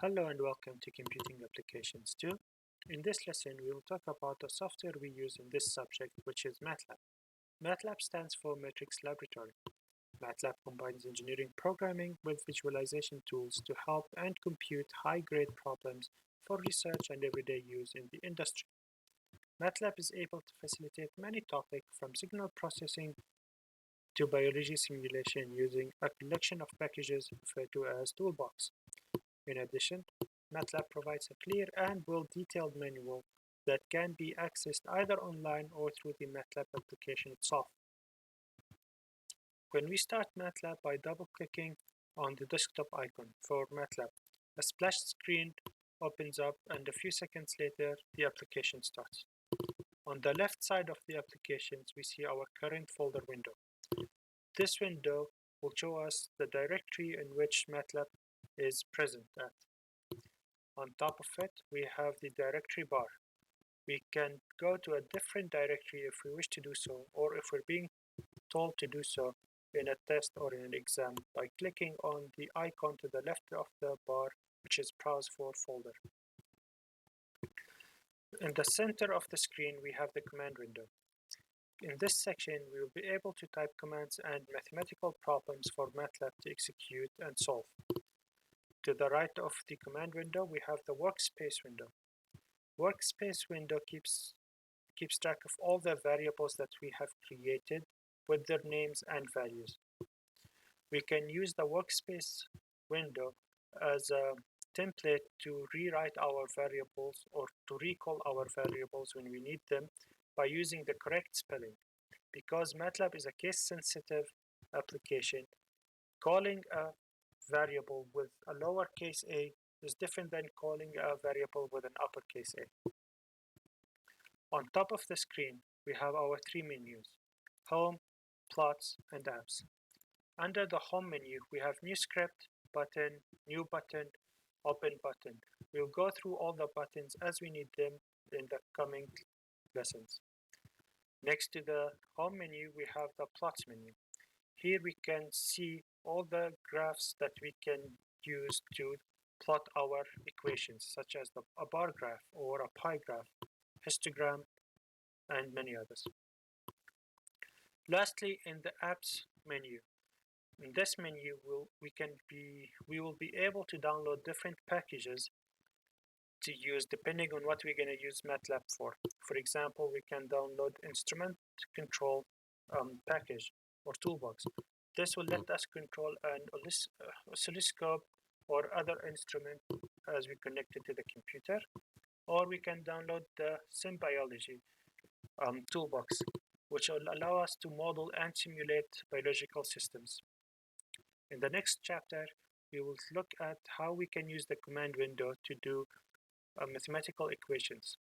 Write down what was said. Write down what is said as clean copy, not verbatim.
Hello and welcome to Computing Applications 2. In this lesson, we will talk about the software we use in this subject, which is MATLAB. MATLAB stands for Matrix Laboratory. MATLAB combines engineering programming with visualization tools to help and compute high-grade problems for research and everyday use in the industry. MATLAB is able to facilitate many topics from signal processing to biology simulation using a collection of packages referred to as toolbox. In addition, MATLAB provides a clear and well-detailed manual that can be accessed either online or through the MATLAB application itself. When we start MATLAB by double-clicking on the desktop icon for MATLAB, a splash screen opens up and a few seconds later, the application starts. On the left side of the applications, we see our current folder window. This window will show us the directory in which MATLAB is present at. On top of it, we have the directory bar. We can go to a different directory if we wish to do so, or if we're being told to do so in a test or in an exam by clicking on the icon to the left of the bar, which is Browse for Folder. In the center of the screen, we have the command window. In this section, we will be able to type commands and mathematical problems for MATLAB to execute and solve. To the right of the command window, we have the workspace window. Workspace window keeps track of all the variables that we have created with their names and values. We can use the workspace window as a template to rewrite our variables or to recall our variables when we need them by using the correct spelling. Because MATLAB is a case-sensitive application, calling a variable with a lowercase a is different than calling a variable with an uppercase a. On top of the screen, we have our three menus: Home, Plots, and Apps. Under the Home menu, we have New Script button, New button, Open button. We'll go through all the buttons as we need them in the coming lessons. Next to the Home menu, we have the Plots menu. Here we can see all the graphs that we can use to plot our equations, such as a bar graph or a pie graph, histogram, and many others. Lastly, in the Apps menu, in this menu, we will be able to download different packages to use depending on what we're going to use MATLAB for. For example, we can download instrument control package or toolbox. This will let us control an oscilloscope or other instrument as we connect it to the computer. Or we can download the SimBiology toolbox, which will allow us to model and simulate biological systems. In the next chapter, we will look at how we can use the command window to do mathematical equations.